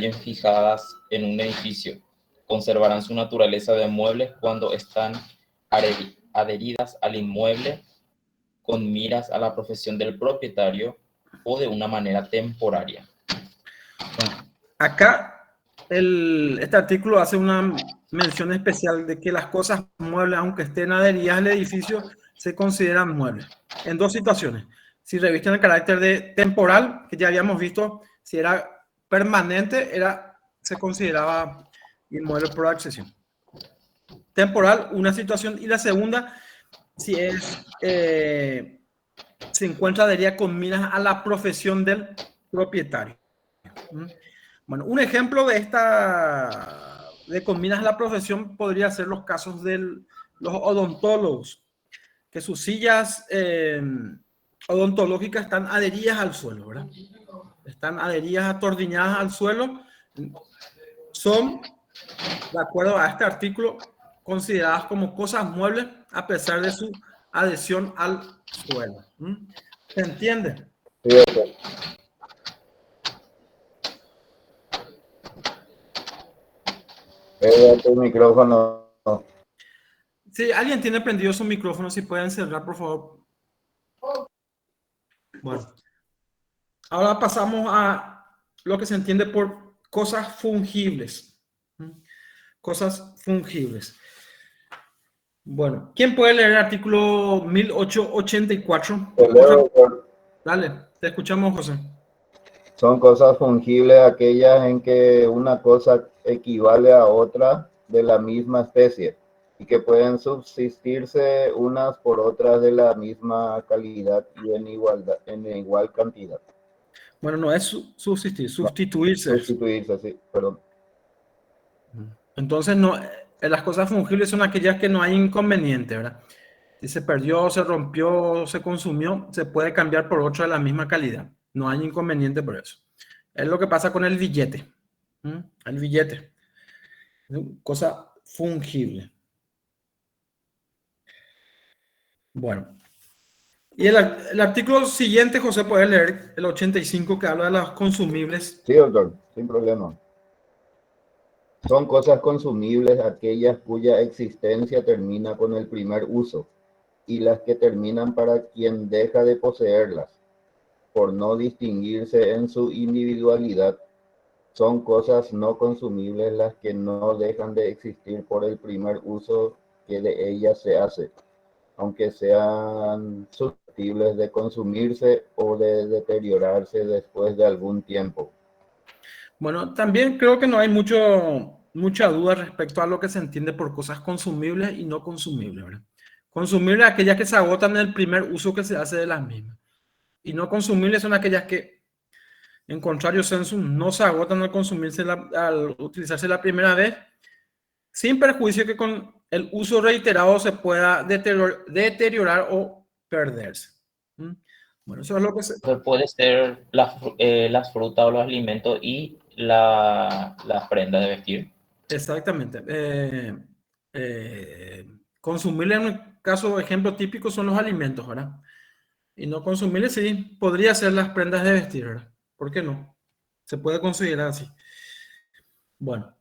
hallen fijadas en un edificio. Conservarán su naturaleza de muebles cuando están adheridas al inmueble con miras a la profesión del propietario o de una manera temporaria. Bueno, acá este artículo hace una mención especial de que las cosas muebles, aunque estén adheridas al edificio, se consideran muebles. En dos situaciones. Si revisten el carácter de temporal, que ya habíamos visto, si era permanente, se consideraba inmueble por accesión. Temporal, una situación. Y la segunda, si se encuentra adherida con miras a la profesión del propietario. Bueno, un ejemplo de con miras a la profesión podría ser los casos de los odontólogos, que sus sillas odontológicas están adheridas al suelo, ¿verdad? Están adheridas, atordilladas al suelo. Son, de acuerdo a este artículo, consideradas como cosas muebles a pesar de su adhesión al suelo. ¿Se entiende? Sí, okay. Tu micrófono. Si alguien tiene prendido su micrófono, si pueden cerrar, por favor. Bueno, ahora pasamos a lo que se entiende por cosas fungibles. Cosas fungibles. Bueno, ¿quién puede leer el artículo 1884? Te leo, doctor. Dale, te escuchamos, José. Son cosas fungibles aquellas en que una cosa equivale a otra de la misma especie y que pueden subsistirse unas por otras de la misma calidad y en igual cantidad. Bueno, no es subsistir, sustituirse. No, sustituirse, sí, perdón. Entonces, no, las cosas fungibles son aquellas que no hay inconveniente, ¿verdad? Si se perdió, se rompió, se consumió, se puede cambiar por otro de la misma calidad. No hay inconveniente por eso. Es lo que pasa con el billete. El billete. Cosa fungible. Bueno. Y el artículo siguiente, José, puede leer el 85, que habla de los consumibles. Sí, doctor, sin problema. Son cosas consumibles aquellas cuya existencia termina con el primer uso y las que terminan para quien deja de poseerlas, por no distinguirse en su individualidad. Son cosas no consumibles las que no dejan de existir por el primer uso que de ellas se hace, aunque sean susceptibles de consumirse o de deteriorarse después de algún tiempo. Bueno, también creo que no hay mucha duda respecto a lo que se entiende por cosas consumibles y no consumibles, ¿verdad? Consumibles aquellas que se agotan en el primer uso que se hace de las mismas. Y no consumibles son aquellas que, en contrario sensu, no se agotan al utilizarse la primera vez, sin perjuicio que con el uso reiterado se pueda deteriorar o perderse. Bueno, eso es lo que se... Puede ser las frutas o los alimentos y las prendas de vestir. Exactamente. Consumible en un caso, ejemplo típico son los alimentos, ¿verdad? Y no consumible, sí, podría ser las prendas de vestir, ¿verdad? ¿Por qué no? Se puede considerar así. Bueno,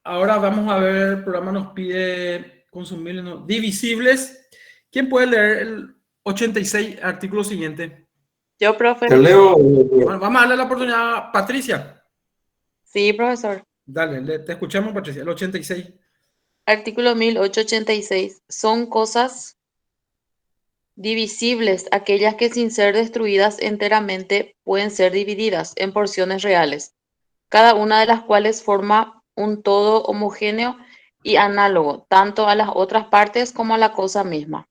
ahora vamos a ver, el programa nos pide consumibles, no, divisibles. ¿Quién puede leer el 86, artículo siguiente? Yo, profe. Te leo. Bueno, vamos a darle la oportunidad a Patricia. Sí, profesor. Dale, te escuchamos, Patricia, el 86. Artículo 1886. Son cosas divisibles aquellas que sin ser destruidas enteramente pueden ser divididas en porciones reales, cada una de las cuales forma un todo homogéneo y análogo tanto a las otras partes como a la cosa misma.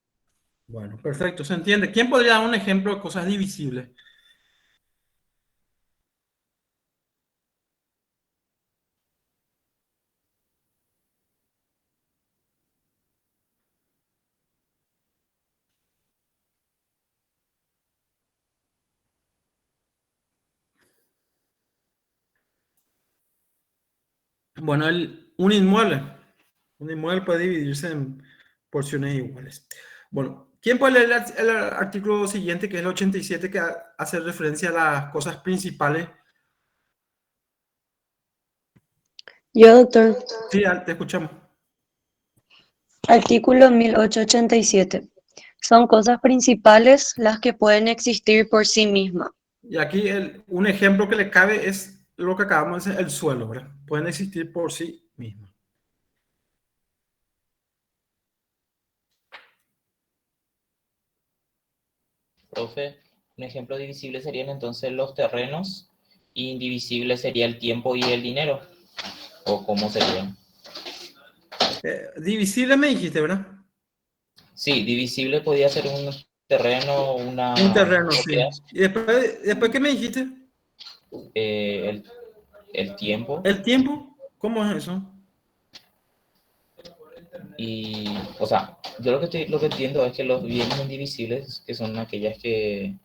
Bueno, perfecto, se entiende. ¿Quién podría dar un ejemplo de cosas divisibles? Bueno, un inmueble puede dividirse en porciones iguales. Bueno, ¿quién puede leer el artículo siguiente, que es el 87, que hace referencia a las cosas principales? Yo, doctor. Sí, te escuchamos. Artículo 1887. Son cosas principales las que pueden existir por sí mismas. Y aquí un ejemplo que le cabe es lo que acabamos de decir, el suelo, ¿verdad? Pueden existir por sí mismos. Profe, un ejemplo divisible serían entonces los terrenos y indivisible sería el tiempo y el dinero. ¿O cómo serían? Divisible me dijiste, ¿verdad? Sí, divisible podía ser un terreno, una Un terreno, propiedad, sí. ¿Y después qué me dijiste? eh, el tiempo ¿El tiempo? ¿Cómo es eso? y, o sea, yo lo que entiendo es que los bienes indivisibles, que son aquellas que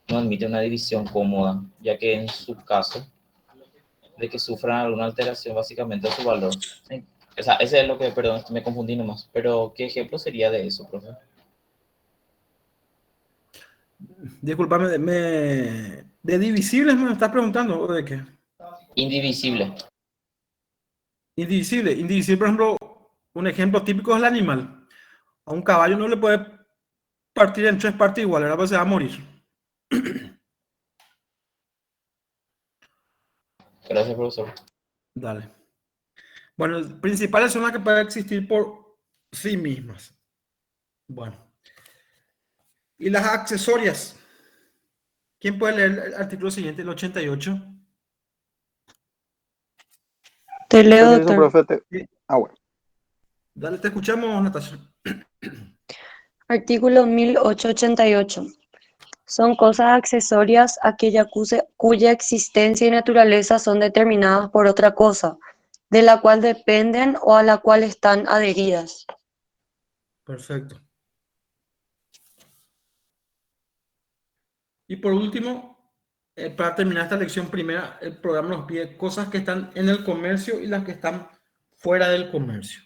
no admiten una división cómoda, ya que en su caso de que sufran alguna alteración básicamente de su valor. Sí. O sea, ese es lo que, perdón, me confundí nomás, pero ¿qué ejemplo sería de eso, profe? Disculpame, ¿de divisibles me estás preguntando o de qué? Indivisible. Indivisible. Indivisible, por ejemplo, un ejemplo típico es el animal. A un caballo no le puede partir en tres partes iguales, ahora pues se va a morir. Gracias, profesor. Dale. Bueno, principales son las que pueden existir por sí mismas. Bueno. Y las accesorias. ¿Quién puede leer el artículo siguiente, el 88? Te leo, Permiso, doctor. profe. Sí. Bueno. Dale, te escuchamos, Natasha. Artículo 1888. Son cosas accesorias cuya existencia y naturaleza son determinadas por otra cosa, de la cual dependen o a la cual están adheridas. Perfecto. Y por último, para terminar esta lección primera, el programa nos pide cosas que están en el comercio y las que están fuera del comercio.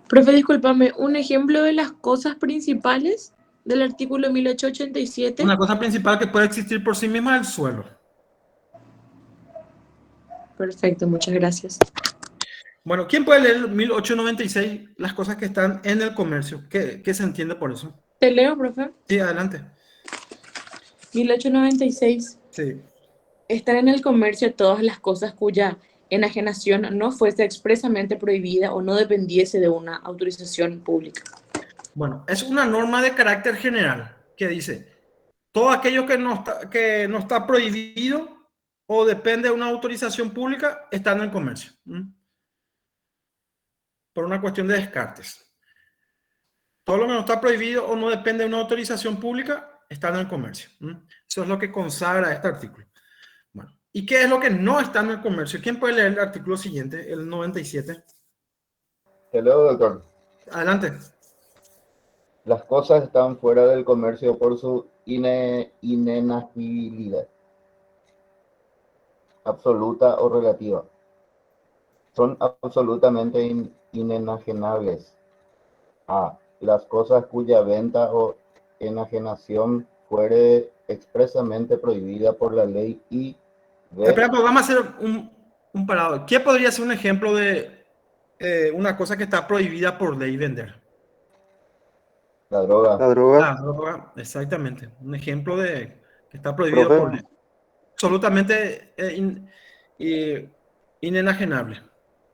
Profe, discúlpame, un ejemplo de las cosas principales del artículo 1887. Una cosa principal que puede existir por sí misma es el suelo. Perfecto, muchas gracias. Bueno, ¿quién puede leer 1896, las cosas que están en el comercio? ¿Qué se entiende por eso? Te leo, profe. Sí, adelante. 1896. Sí. Están en el comercio todas las cosas cuya enajenación no fuese expresamente prohibida o no dependiese de una autorización pública. Bueno, es una norma de carácter general que dice, todo aquello que no está prohibido o depende de una autorización pública está en el comercio. Por una cuestión de descartes. Todo lo que no está prohibido o no depende de una autorización pública está en el comercio. Eso es lo que consagra este artículo. Bueno, ¿y qué es lo que no está en el comercio? ¿Quién puede leer el artículo siguiente, el 97? Te leo, doctor. Adelante. Las cosas están fuera del comercio por su inenagibilidad, absoluta o relativa. Son absolutamente inenajenables. A. Las cosas cuya venta o enajenación fuere expresamente prohibida por la ley y B. Espera, pues vamos a hacer un parado. ¿Qué podría ser un ejemplo de una cosa que está prohibida por ley vender? La droga. La droga, La droga, exactamente. Un ejemplo de que está prohibido profe, por ley. Absolutamente inenajenable.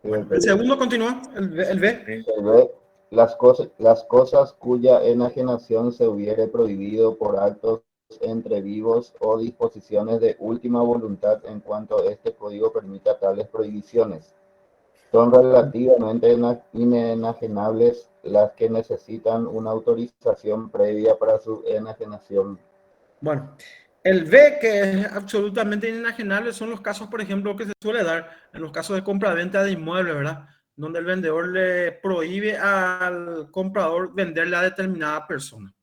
Bueno, el segundo continúa, el B. El B. Las cosas cuya enajenación se hubiere prohibido por actos entre vivos o disposiciones de última voluntad en cuanto este código permita tales prohibiciones. Son relativamente inenajenables las que necesitan una autorización previa para su enajenación. Bueno, el B, que es absolutamente inenajenable, son los casos, por ejemplo, que se suele dar en los casos de compra-venta de inmuebles, ¿verdad? Donde el vendedor le prohíbe al comprador venderle a determinada persona.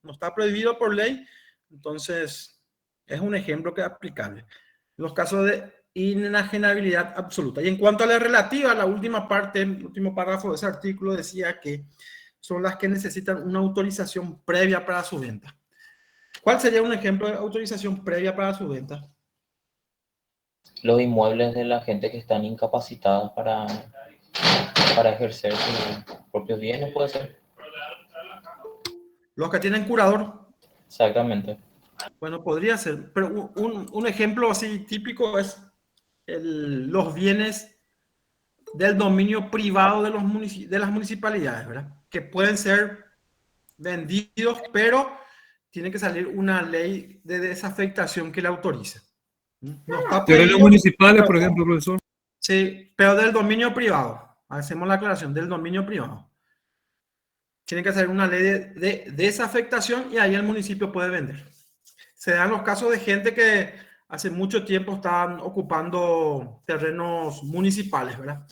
No está prohibido por ley, entonces es un ejemplo que es aplicable. En los casos de inenajenabilidad absoluta. Y en cuanto a la relativa, la última parte, el último párrafo de ese artículo decía que son las que necesitan una autorización previa para su venta. ¿Cuál sería un ejemplo de autorización previa para su venta? los inmuebles de la gente que están incapacitados para ejercer sus propios bienes, puede ser. Los que tienen curador, Exactamente. bueno, podría ser, pero un ejemplo así típico es los bienes del dominio privado de, de las municipalidades, ¿verdad? Que pueden ser vendidos, pero tiene que salir una ley de desafectación que le autorice. No está Terrenos prohibido, municipales, por pero- ejemplo, profesor. Sí, pero del dominio privado. Hacemos la aclaración, del dominio privado. Tiene que hacer una ley de desafectación y ahí el municipio puede vender. Se dan los casos de gente que hace mucho tiempo están ocupando terrenos municipales, ¿verdad?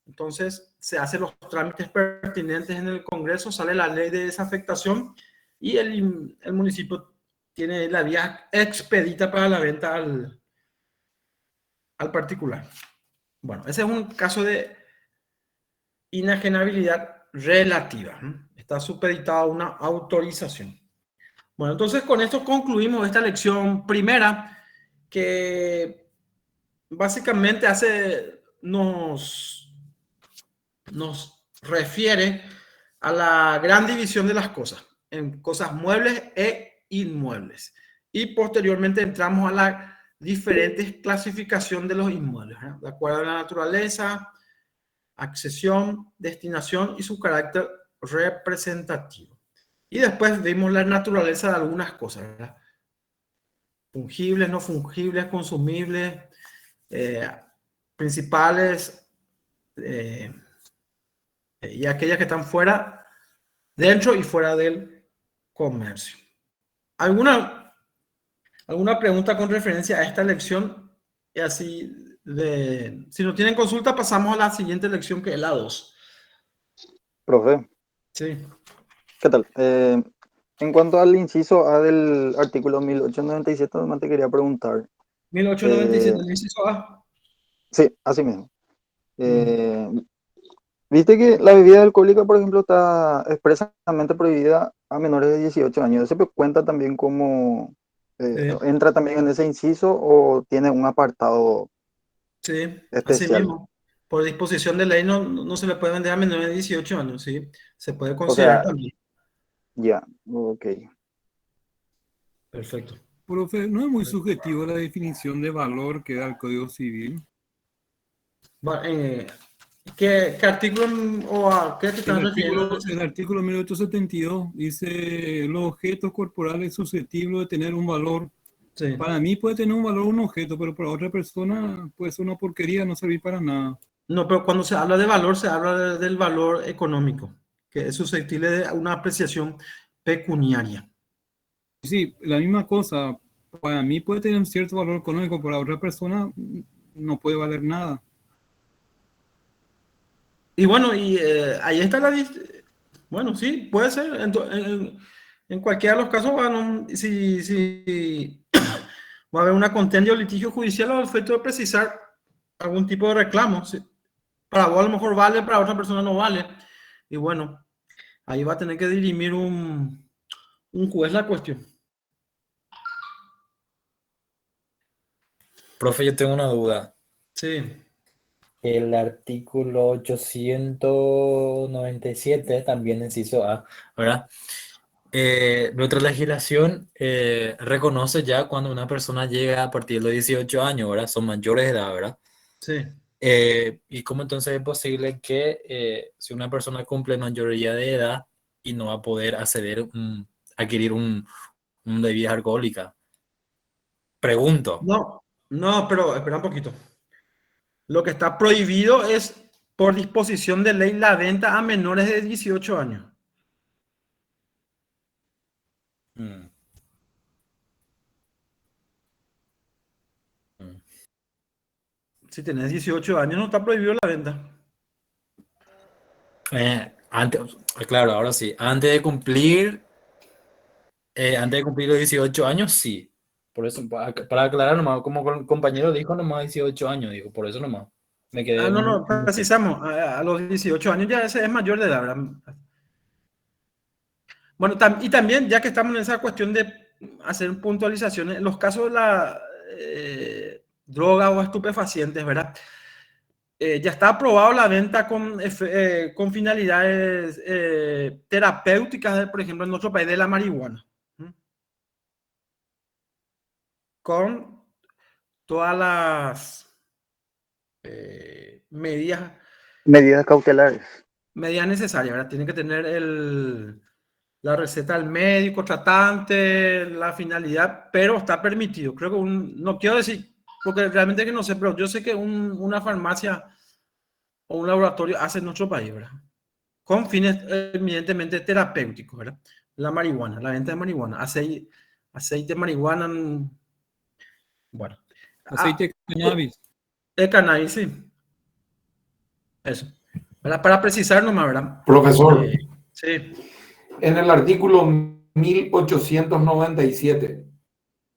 Entonces se hacen los trámites pertinentes en el Congreso, sale la ley de desafectación y el municipio tiene la vía expedita para la venta al particular. Bueno, ese es un caso de inajenabilidad relativa. Está supeditada a una autorización. Bueno, entonces con esto concluimos esta lección primera que básicamente nos refiere a la gran división de las cosas en cosas muebles e inmuebles. Y posteriormente entramos a la diferentes clasificación de los inmuebles, ¿eh? De acuerdo a la naturaleza, accesión, destinación y su carácter representativo. Y después vimos la naturaleza de algunas cosas, ¿verdad? Fungibles, no fungibles, consumibles, principales y aquellas que están fuera, dentro y fuera del comercio. ¿Alguna pregunta con referencia a esta lección? Y así, si no tienen consulta, pasamos a la siguiente lección, que es la 2. Profe, Sí. ¿qué tal? En cuanto al inciso A del artículo 1897, nomás te quería preguntar. 1897, el inciso A. Sí, así mismo. Viste que la bebida alcohólica, por ejemplo, está expresamente prohibida a menores de 18 años. ¿Eso cuenta también como, entra también en ese inciso o tiene un apartado Sí, así especial? mismo. Por disposición de ley no se le puede vender a menores de 18 años, ¿sí? Se puede O considerar sea, también. ya, ok. Perfecto. Profe, ¿no es muy subjetivo la definición de valor que da el Código Civil? ¿Qué artículo o a qué te estás refiriendo? El artículo 1872 dice: los objetos corporales susceptibles de tener un valor. Sí. Para mí puede tener un valor un objeto, pero para otra persona puede ser una porquería, no servir para nada. No, pero cuando se habla de valor, se habla del valor económico, que es susceptible de una apreciación pecuniaria. Sí, la misma cosa. Para mí puede tener un cierto valor económico, para otra persona no puede valer nada. Y bueno, ahí está bueno, sí, puede ser. En cualquiera de los casos, bueno, si va a haber una contienda o litigio judicial al efecto de precisar algún tipo de reclamo. ¿Sí? Para vos a lo mejor vale, para otra persona no vale. Y bueno, ahí va a tener que dirimir un juez la cuestión. Profe, yo tengo una duda. Sí. El artículo 897, también inciso A, ¿verdad? Nuestra legislación reconoce ya cuando una persona llega a partir de los 18 años, ¿verdad? Son mayores de edad, ¿verdad? Sí. ¿Y cómo entonces es posible que si una persona cumple mayoría de edad y no va a poder adquirir un de bebida alcohólica? Pregunto. No, pero espera un poquito. Lo que está prohibido es, por disposición de ley, la venta a menores de 18 años. Mm. Si tenés 18 años, no está prohibido la venta. Claro, ahora sí. Antes de cumplir los 18 años, sí. Por eso, para aclarar nomás, como el compañero dijo, nomás 18 años, digo, por eso nomás. Me quedé No, precisamos. A los 18 años ya ese es mayor de edad, ¿verdad? Bueno, y también, ya que estamos en esa cuestión de hacer puntualizaciones, en los casos droga o estupefacientes, ¿verdad? Ya está aprobado la venta con finalidades terapéuticas, por ejemplo, en nuestro país, de la marihuana. Con todas las medidas cautelares. Medidas necesarias, ¿verdad? Tiene que tener la receta del médico tratante, la finalidad, pero está permitido. Creo que no quiero decir, porque realmente que no sé, pero yo sé que una farmacia o un laboratorio hace en nuestro país, ¿verdad? Con fines evidentemente terapéuticos, ¿verdad? La marihuana, la venta de marihuana, aceite de marihuana, bueno. Aceite de cannabis. De cannabis, sí. Eso. Para precisar nomás, ¿verdad? Profesor, sí. En el artículo 1897,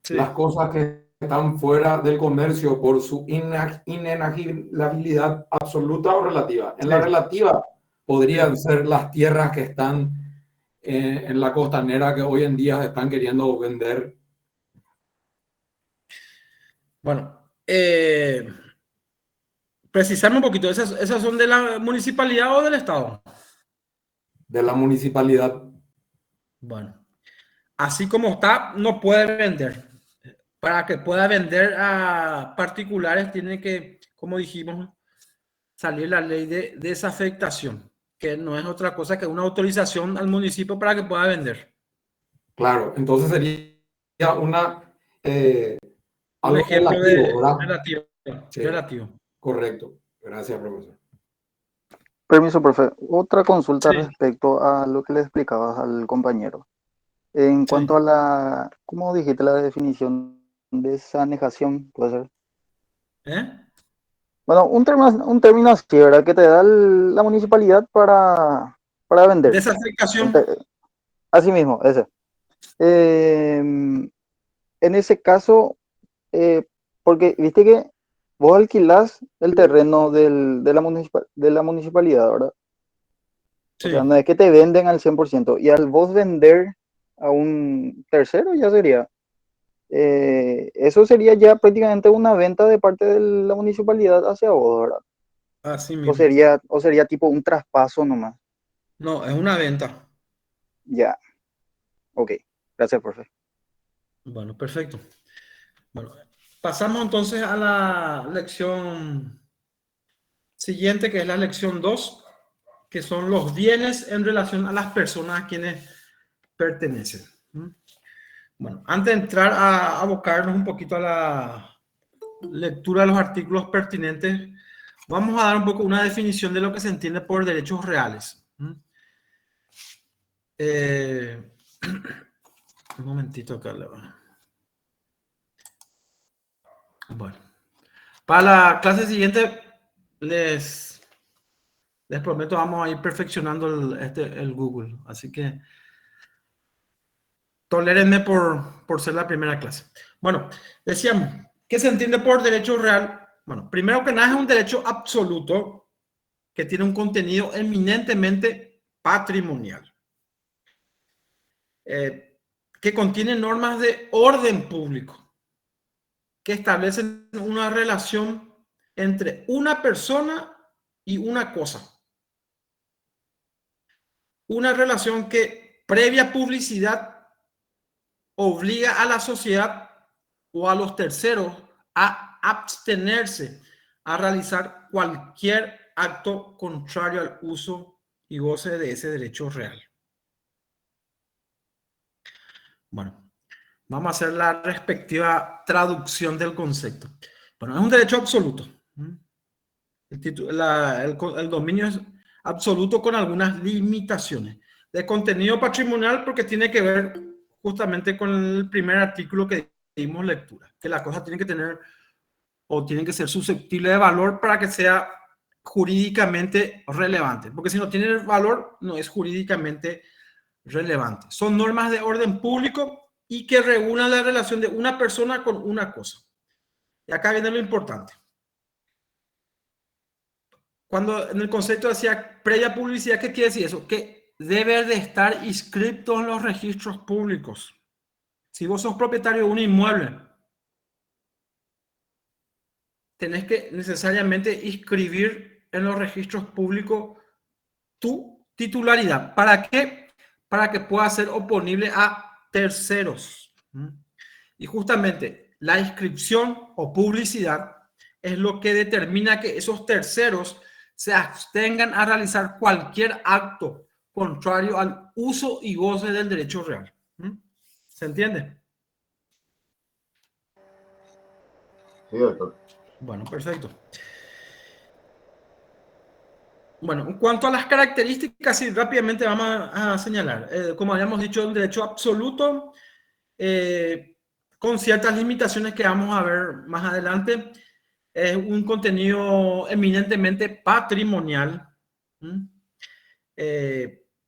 Sí. las cosas que están fuera del comercio por su inenargabilidad absoluta o relativa. En la relativa podrían ser las tierras que están en la costanera que hoy en día están queriendo vender. Bueno, precisarme un poquito, ¿esas son de la municipalidad o del Estado? De la municipalidad. Bueno, así como está, no puede vender. Para que pueda vender a particulares, tiene que, como dijimos, salir la ley de desafectación, que no es otra cosa que una autorización al municipio para que pueda vender. Claro, entonces sería algo un ejemplo relativo, ¿verdad? Relativo. Sí, relativo. Correcto. Gracias, profesor. Permiso, profe. Otra consulta respecto a lo que le explicabas al compañero. En cuanto a ¿cómo dijiste la definición de saneación? ¿Puede ser? Bueno, un término así, ¿verdad? Que te da la municipalidad para vender. Desafectación. Así mismo, ese. En ese caso, porque viste que vos alquilás el terreno de la municipalidad, ¿verdad? Sí. O sea, no es que te venden al 100%. Y al vos vender a un tercero ya sería. Eso sería ya prácticamente una venta de parte de la municipalidad hacia vos, ¿verdad? Así mismo. O sería tipo un traspaso nomás. No, es una venta. Ya. Ok. Gracias, profe. Bueno, perfecto. Bueno, pasamos entonces a la lección siguiente, que es la lección 2, que son los bienes en relación a las personas a quienes pertenecen. Bueno, antes de entrar a abocarnos un poquito a la lectura de los artículos pertinentes, vamos a dar un poco una definición de lo que se entiende por derechos reales. Un momentito acá. Bueno, para la clase siguiente les prometo vamos a ir perfeccionando el Google, así que tolérenme por ser la primera clase. Bueno, decíamos, ¿qué se entiende por derecho real? Bueno, primero que nada es un derecho absoluto que tiene un contenido eminentemente patrimonial, que contiene normas de orden público, que establecen una relación entre una persona y una cosa. Una relación que, previa publicidad, obliga a la sociedad o a los terceros a abstenerse a realizar cualquier acto contrario al uso y goce de ese derecho real. Bueno, vamos a hacer la respectiva traducción del concepto. Bueno, es un derecho absoluto. El dominio es absoluto con algunas limitaciones. De contenido patrimonial, porque tiene que ver justamente con el primer artículo que dimos lectura, que las cosas tienen que tener o tienen que ser susceptibles de valor para que sea jurídicamente relevante, porque si no tiene valor, no es jurídicamente relevante. Son normas de orden público y que regulan la relación de una persona con una cosa. Y acá viene lo importante. Cuando en el concepto decía previa publicidad, ¿qué quiere decir eso? Que debe de estar inscrito en los registros públicos. Si vos sos propietario de un inmueble tenés que necesariamente inscribir en los registros públicos tu titularidad. ¿Para qué? Para que pueda ser oponible a terceros. Y justamente la inscripción o publicidad es lo que determina que esos terceros se abstengan a realizar cualquier acto contrario al uso y goce del derecho real. ¿Se entiende? Sí, doctor. Bueno, perfecto. Bueno, en cuanto a las características, sí, rápidamente vamos a señalar. Como habíamos dicho, un derecho absoluto, con ciertas limitaciones que vamos a ver más adelante. Es un contenido eminentemente patrimonial.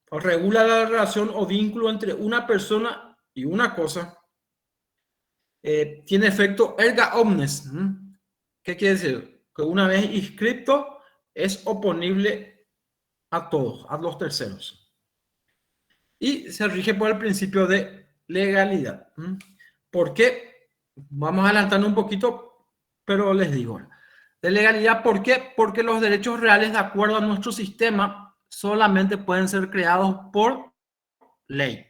Regula la relación o vínculo entre una persona y una cosa. Tiene efecto erga omnes. ¿Qué quiere decir? Que una vez inscrito es oponible a todos, a los terceros. Y se rige por el principio de legalidad. ¿Por qué? Vamos adelantando un poquito, pero les digo. De legalidad, ¿por qué? Porque los derechos reales, de acuerdo a nuestro sistema, solamente pueden ser creados por ley.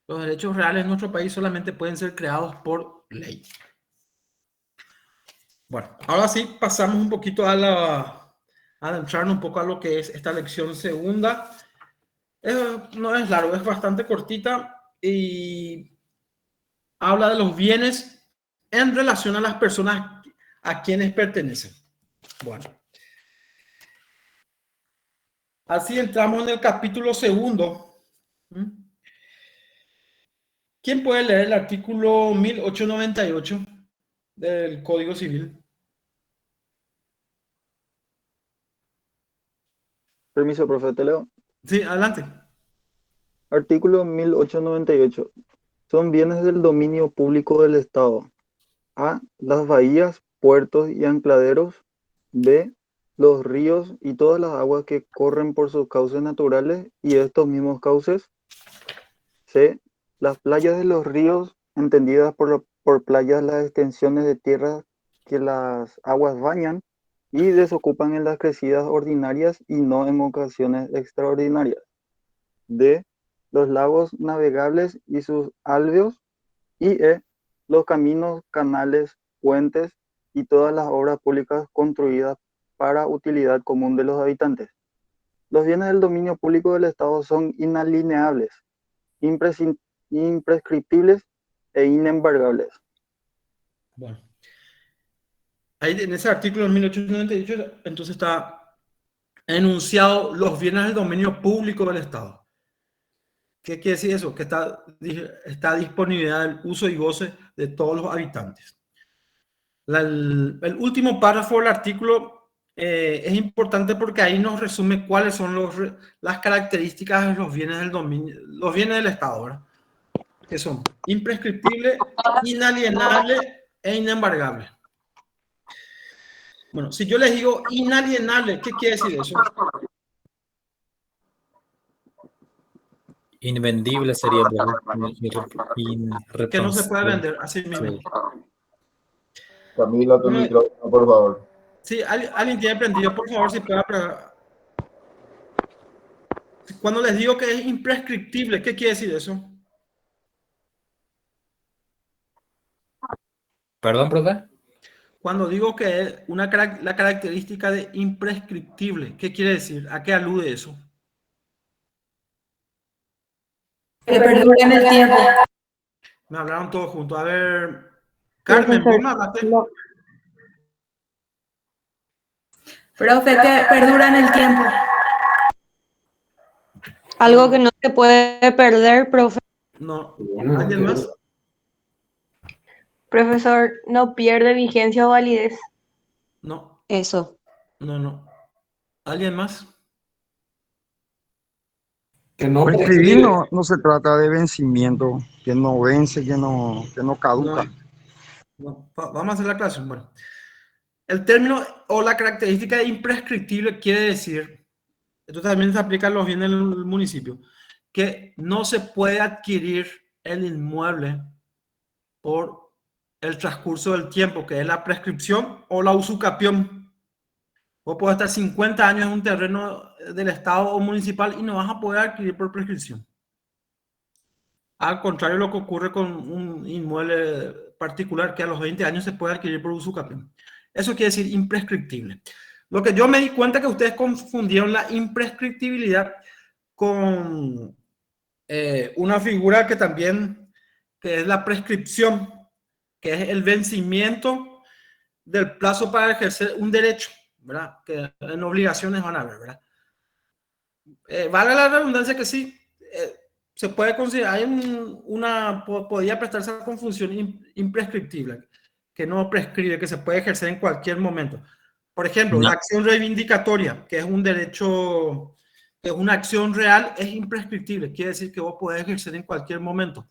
Los derechos reales en nuestro país solamente pueden ser creados por ley. Bueno, ahora sí pasamos un poquito a adentrarnos un poco a lo que es esta lección segunda. No es largo, es bastante cortita y habla de los bienes en relación a las personas a quienes pertenecen. Bueno. Así entramos en el capítulo segundo. ¿Quién puede leer el artículo 1898 del Código Civil? Permiso, profe, te leo. Sí, adelante. Artículo 1898. Son bienes del dominio público del Estado. A. Las bahías, puertos y ancladeros. B. Los ríos y todas las aguas que corren por sus cauces naturales y estos mismos cauces. C. Las playas de los ríos, entendidas por playas las extensiones de tierra que las aguas bañan y desocupan en las crecidas ordinarias y no en ocasiones extraordinarias. D. Los lagos navegables y sus alveos. Y E. Los caminos, canales, puentes y todas las obras públicas construidas para utilidad común de los habitantes. Los bienes del dominio público del Estado son inalienables, imprescriptibles e inembargables. Bueno. Ahí en ese artículo de 1898, entonces está enunciado los bienes del dominio público del Estado. ¿Qué quiere decir eso? Que está disponibilidad del uso y goce de todos los habitantes. El último párrafo del artículo es importante porque ahí nos resume cuáles son las características de los bienes del dominio, los bienes del Estado, ¿verdad? Que son imprescriptibles, inalienables e inembargables. Bueno, si yo les digo inalienable, ¿qué quiere decir eso? Invendible sería que no se puede vender así mismo. Sí. Camilo, tu micrófono, por favor. Sí, alguien tiene prendido, por favor, si puede. Cuando les digo que es imprescriptible, ¿qué quiere decir eso? ¿Perdón, profe? Cuando digo que es la característica de imprescriptible, ¿qué quiere decir? ¿A qué alude eso? Que perdure en el tiempo. Me hablaron todos juntos. A ver, Carmen, ¿vos me hablaste? No. Profe, que perdura en el tiempo. Algo que no se puede perder, profe. No. ¿Alguien más? Profesor, ¿no pierde vigencia o validez? No. Eso. No. ¿Alguien más? Que no Prescribir no se trata de vencimiento, que no vence, que no caduca. No. Vamos a hacer la aclaración. Bueno, el término o la característica de imprescriptible quiere decir, esto también se aplica a los bienes del municipio, que no se puede adquirir el inmueble por el transcurso del tiempo, que es la prescripción o la usucapión. Vos podés estar 50 años en un terreno del Estado o municipal y no vas a poder adquirir por prescripción. Al contrario, lo que ocurre con un inmueble particular que a los 20 años se puede adquirir por usucapión. Eso quiere decir imprescriptible. Lo que yo me di cuenta que ustedes confundieron la imprescriptibilidad con una figura que también, que es la prescripción, que es el vencimiento del plazo para ejercer un derecho, ¿verdad? Que en obligaciones van a ver, ¿verdad? Vale la redundancia que sí, se puede considerar, podría prestarse a confusión imprescriptible, que no prescribe, que se puede ejercer en cualquier momento. Por ejemplo, la acción reivindicatoria, que es un derecho, que es una acción real, es imprescriptible, quiere decir que vos podés ejercer en cualquier momento.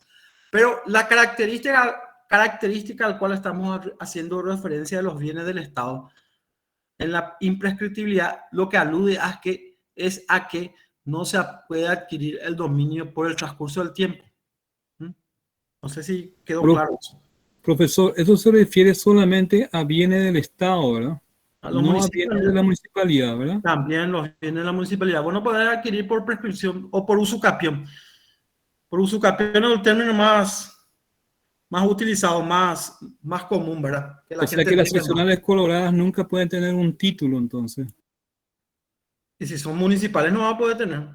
Pero la característica al cual estamos haciendo referencia de los bienes del Estado, en la imprescriptibilidad, lo que alude es a que no se puede adquirir el dominio por el transcurso del tiempo. No sé si quedó claro eso. Profesor, eso se refiere solamente a bienes del Estado, ¿verdad? No a bienes de la municipalidad, ¿verdad? También los bienes de la municipalidad. Bueno, poder adquirir por prescripción o por usucapión. Por usucapión es el término más utilizado, más común, ¿verdad? Que o sea que las seccionales coloradas nunca pueden tener un título, entonces. Y si son municipales no van a poder tener.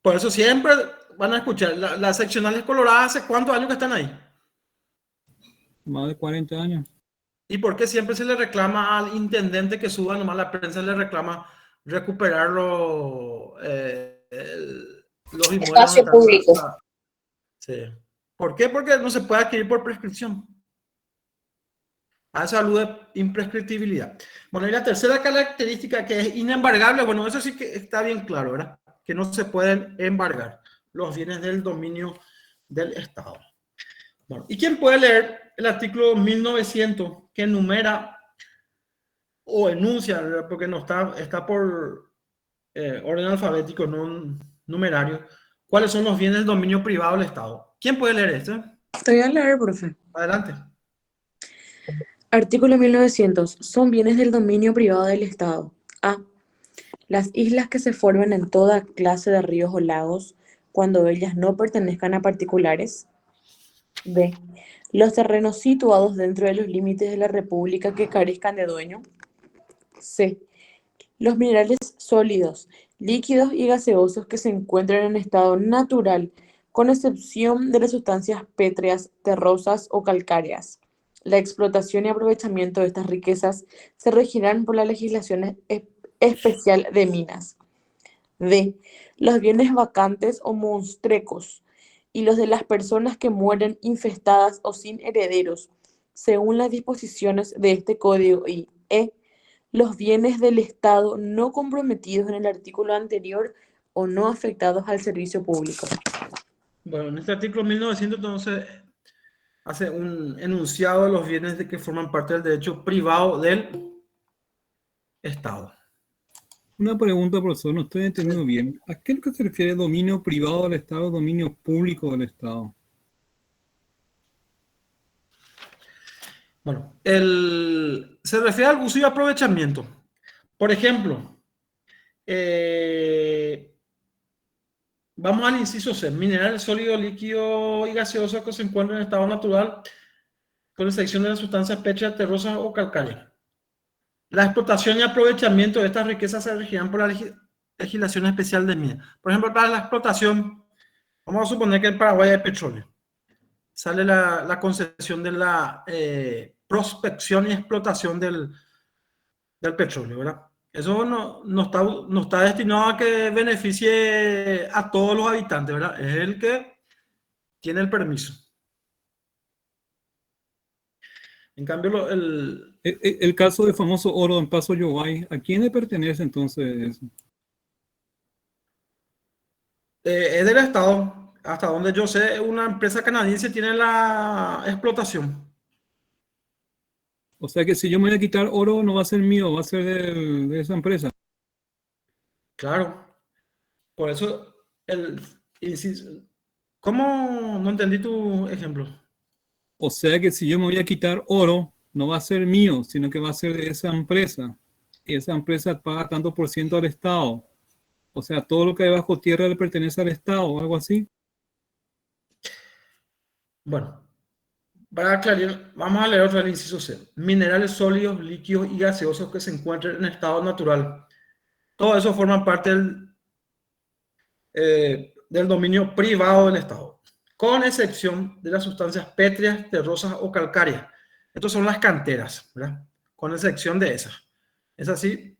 Por eso siempre van a escuchar. Las seccionales coloradas, ¿hace cuántos años que están ahí? Más de 40 años. ¿Y por qué siempre se le reclama al intendente que suba? Nomás la prensa le reclama recuperar los inmuebles. Espacio público. Sí. ¿Por qué? Porque no se puede adquirir por prescripción. A eso alude imprescriptibilidad. Bueno, y la tercera característica, que es inembargable, bueno, eso sí que está bien claro, ¿verdad? Que no se pueden embargar los bienes del dominio del Estado. Bueno, ¿y quién puede leer el artículo 1900 que enumera o enuncia, ¿verdad? Porque no está por orden alfabético, no numerario, cuáles son los bienes del dominio privado del Estado? ¿Quién puede leer esto? Te voy a leer, profe. Adelante. Artículo 1900. Son bienes del dominio privado del Estado. A. Las islas que se formen en toda clase de ríos o lagos, cuando ellas no pertenezcan a particulares. B. Los terrenos situados dentro de los límites de la República que carezcan de dueño. C. Los minerales sólidos, líquidos y gaseosos que se encuentran en estado natural, con excepción de las sustancias pétreas, terrosas o calcáreas. La explotación y aprovechamiento de estas riquezas se regirán por la legislación especial de minas. D. Los bienes vacantes o monstrecos y los de las personas que mueren infestadas o sin herederos, según las disposiciones de este código. Y E. Los bienes del Estado no comprometidos en el artículo anterior o no afectados al servicio público. Bueno, en este artículo 1900 entonces hace un enunciado de los bienes que forman parte del derecho privado del Estado. Una pregunta, profesor, no estoy entendiendo bien. ¿A qué es lo que se refiere dominio privado del Estado, dominio público del Estado? Bueno, se refiere al uso y aprovechamiento. Por ejemplo, vamos al inciso C. Mineral sólido, líquido y gaseoso que se encuentran en estado natural, con excepción de las sustancias pétreas, terrosas o calcáreas. La explotación y aprovechamiento de estas riquezas se regirán por la legislación especial de minas. Por ejemplo, para la explotación, vamos a suponer que en Paraguay hay petróleo. Sale la concesión de la prospección y explotación del petróleo, ¿verdad? Eso no está destinado a que beneficie a todos los habitantes, ¿verdad? Es el que tiene el permiso. En cambio, el caso del famoso oro en Paso Yobay, ¿a quién le pertenece entonces eso? Es del Estado. Hasta donde yo sé, una empresa canadiense tiene la explotación. O sea que si yo me voy a quitar oro, no va a ser mío, va a ser de esa empresa. Claro. Por eso, ¿cómo no entendí tu ejemplo? O sea que si yo me voy a quitar oro, no va a ser mío, sino que va a ser de esa empresa. Y esa empresa paga tanto por ciento al Estado. O sea, todo lo que hay bajo tierra le pertenece al Estado o algo así. Bueno, para aclarar, vamos a leer otra vez el inciso C. Minerales sólidos, líquidos y gaseosos que se encuentren en estado natural. Todo eso forma parte del dominio privado del Estado, con excepción de las sustancias pétreas, terrosas o calcáreas. Estas son las canteras, ¿verdad? Con excepción de esas. Esas sí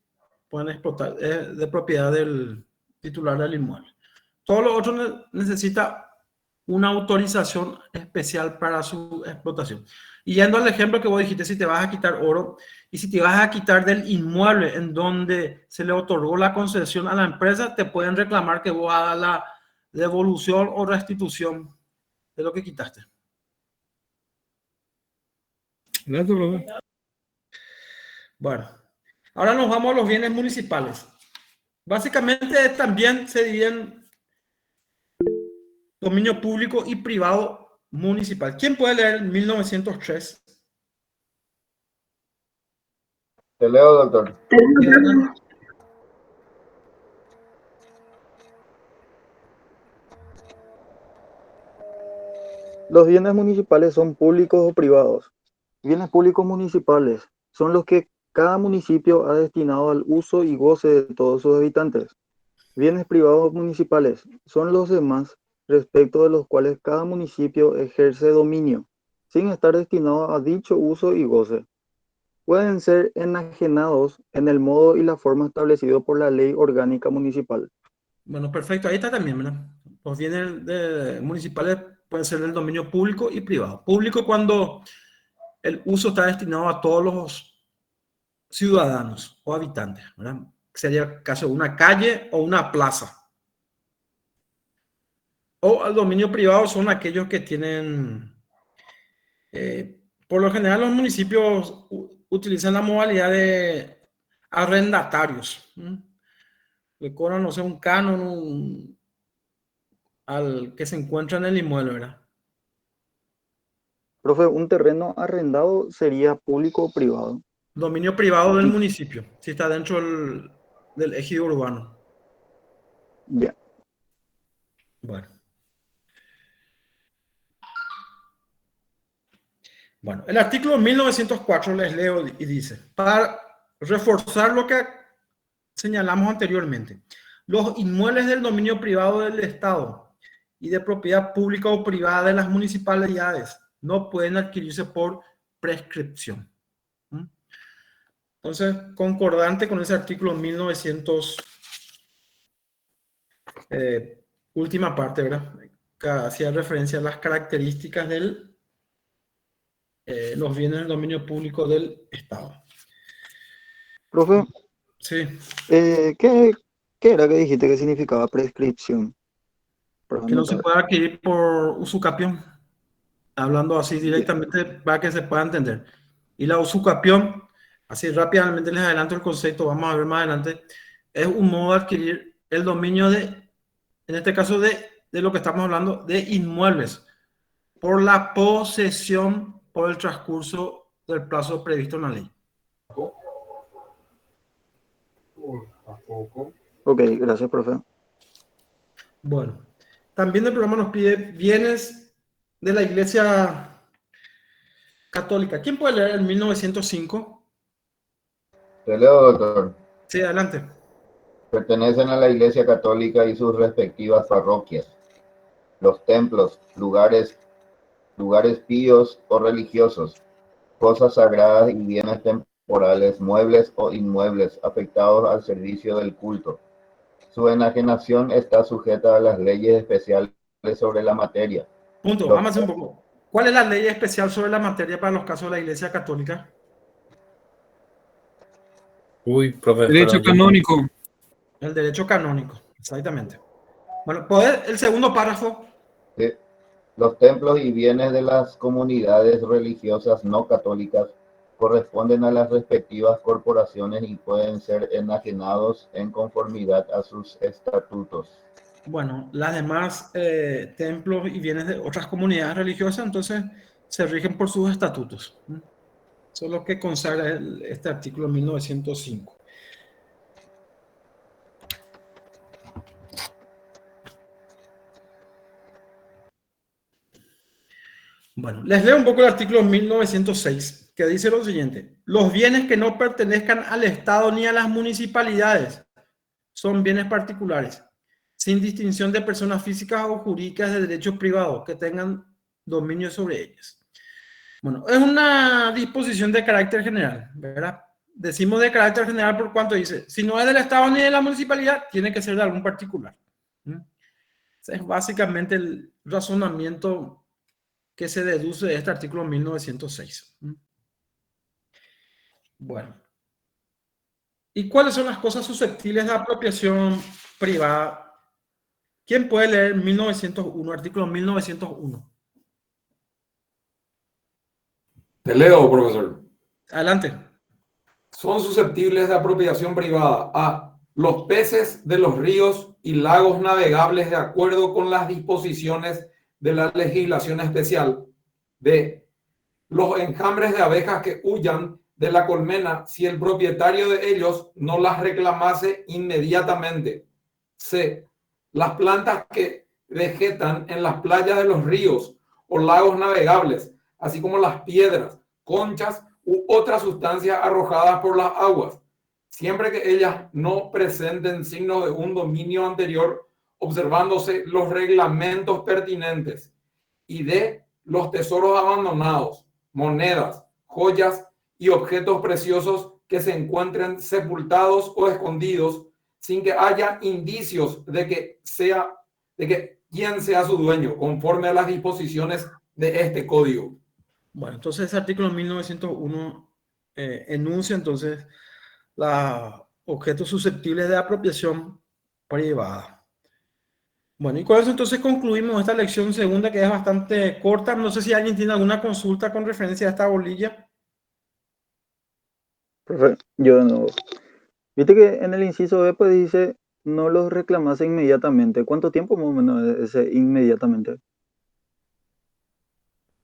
pueden explotar, de propiedad del titular del inmueble. Todo lo otro necesita una autorización especial para su explotación. Y yendo al ejemplo que vos dijiste, si te vas a quitar oro y si te vas a quitar del inmueble en donde se le otorgó la concesión a la empresa, te pueden reclamar que vos hagas la devolución o restitución de lo que quitaste. Gracias, profe. Bueno, ahora nos vamos a los bienes municipales. Básicamente también se dividen dominio público y privado municipal. ¿Quién puede leer 1903? Te leo, doctor. Los bienes municipales son públicos o privados. Bienes públicos municipales son los que cada municipio ha destinado al uso y goce de todos sus habitantes. Bienes privados municipales son los demás respecto de los cuales cada municipio ejerce dominio, sin estar destinados a dicho uso y goce. Pueden ser enajenados en el modo y la forma establecido por la ley orgánica municipal. Bueno, perfecto. Ahí está también, ¿verdad? Los bienes municipales pueden ser del dominio público y privado. Público cuando el uso está destinado a todos los ciudadanos o habitantes, ¿verdad? Sería el caso de una calle o una plaza. O al dominio privado son aquellos que tienen, por lo general los municipios utilizan la modalidad de arrendatarios. Le cobran, no sé, un canon al que se encuentra en el inmueble, ¿verdad? Profe, ¿un terreno arrendado sería público o privado? Dominio privado del municipio, si está dentro del ejido urbano. Bien. Bueno, el artículo 1904 les leo y dice, para reforzar lo que señalamos anteriormente, los inmuebles del dominio privado del Estado y de propiedad pública o privada de las municipalidades no pueden adquirirse por prescripción. Entonces, concordante con ese artículo 1900, última parte, ¿verdad? Que hacía referencia a las características de los bienes del dominio público del Estado. Profe, sí. ¿Qué era que dijiste que significaba prescripción? Que no se pueda adquirir por usucapión. Hablando así directamente para que se pueda entender. Y la usucapión, así rápidamente les adelanto el concepto, vamos a ver más adelante, es un modo de adquirir el dominio en este caso de lo que estamos hablando, de inmuebles, por la posesión por el transcurso del plazo previsto en la ley. Ok, gracias, profe. Bueno, también el programa nos pide bienes de la Iglesia Católica. ¿Quién puede leer el 1905? Te leo, doctor. Sí, adelante. Pertenecen a la Iglesia Católica y sus respectivas parroquias, los templos, lugares píos o religiosos, cosas sagradas y bienes temporales, muebles o inmuebles afectados al servicio del culto. Su enajenación está sujeta a las leyes especiales sobre la materia. Punto. Vamos a hacer un poco. ¿Cuál es la ley especial sobre la materia para los casos de la Iglesia Católica? Uy, profe. Derecho canónico. El derecho canónico, exactamente. Bueno, ¿puede el segundo párrafo? Sí. Los templos y bienes de las comunidades religiosas no católicas corresponden a las respectivas corporaciones y pueden ser enajenados en conformidad a sus estatutos. Bueno, las demás templos y bienes de otras comunidades religiosas, entonces se rigen por sus estatutos. Eso es lo que consagra este artículo 1905. Bueno, les leo un poco el artículo 1906, que dice lo siguiente: los bienes que no pertenezcan al Estado ni a las municipalidades son bienes particulares, sin distinción de personas físicas o jurídicas de derecho privado que tengan dominio sobre ellas. Bueno, es una disposición de carácter general, ¿verdad? Decimos de carácter general por cuanto dice, si no es del Estado ni de la municipalidad, tiene que ser de algún particular. Ese es básicamente el razonamiento que se deduce de este artículo 1906. Bueno. ¿Y cuáles son las cosas susceptibles de apropiación privada? ¿Quién puede leer 1901, artículo 1901? Te leo, profesor. Adelante. Son susceptibles de apropiación privada a los peces de los ríos y lagos navegables de acuerdo con las disposiciones de la legislación especial. B. Los enjambres de abejas que huyan de la colmena si el propietario de ellos no las reclamase inmediatamente. C. Las plantas que vegetan en las playas de los ríos o lagos navegables, así como las piedras, conchas u otras sustancias arrojadas por las aguas, siempre que ellas no presenten signos de un dominio anterior, observándose los reglamentos pertinentes. Y D. Los tesoros abandonados, monedas, joyas y objetos preciosos que se encuentren sepultados o escondidos sin que haya indicios de que quien sea su dueño, conforme a las disposiciones de este código. Bueno, entonces ese artículo 1901 enuncia entonces los objetos susceptibles de apropiación privada. Bueno, y con eso entonces concluimos esta lección segunda, que es bastante corta. No sé si alguien tiene alguna consulta con referencia a esta bolilla. Profe, yo no. Viste que en el inciso B pues dice no los reclamase inmediatamente. ¿Cuánto tiempo más o menos es ese inmediatamente?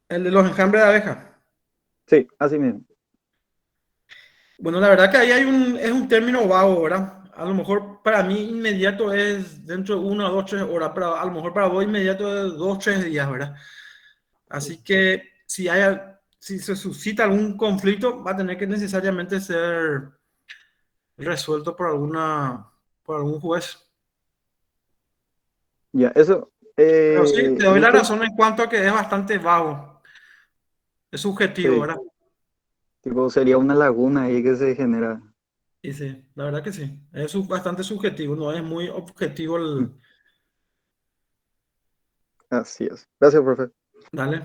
El de los enjambres de abeja. Sí, así mismo. Bueno, la verdad que ahí es un término vago, ¿verdad? A lo mejor para mí inmediato es dentro de 1, 2, 3 horas, pero a lo mejor para vos inmediato es 2, 3 días, ¿verdad? Así que si se suscita algún conflicto, va a tener que necesariamente ser resuelto por algún juez. Ya, eso. Pero sí, te doy la razón en cuanto a que es bastante vago. Es subjetivo, Sí. ¿verdad? Tipo, sería una laguna ahí que se genera. Y sí, la verdad que sí. Es bastante subjetivo, no es muy objetivo Así es. Gracias, profe. Dale.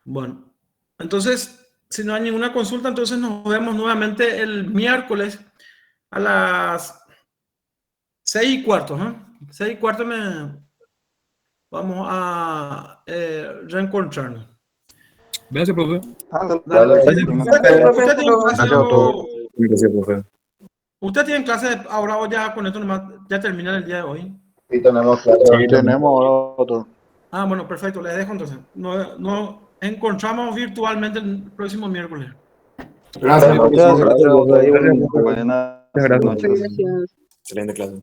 Bueno, entonces, si no hay ninguna consulta, entonces nos vemos nuevamente el miércoles a las 6:15, ¿no? 6:15 vamos a reencontrarnos. Gracias, profe. Dale. Gracias, profe. ¿Usted tiene clase ahora o ya con esto nomás ya termina el día de hoy? Sí, tenemos clase. Sí, tenemos ahora otro. Ah, bueno, perfecto, les dejo entonces. Nos encontramos virtualmente el próximo miércoles. Gracias. Muchas gracias. Gracias. Buenas noches. Gracias. Excelente clase.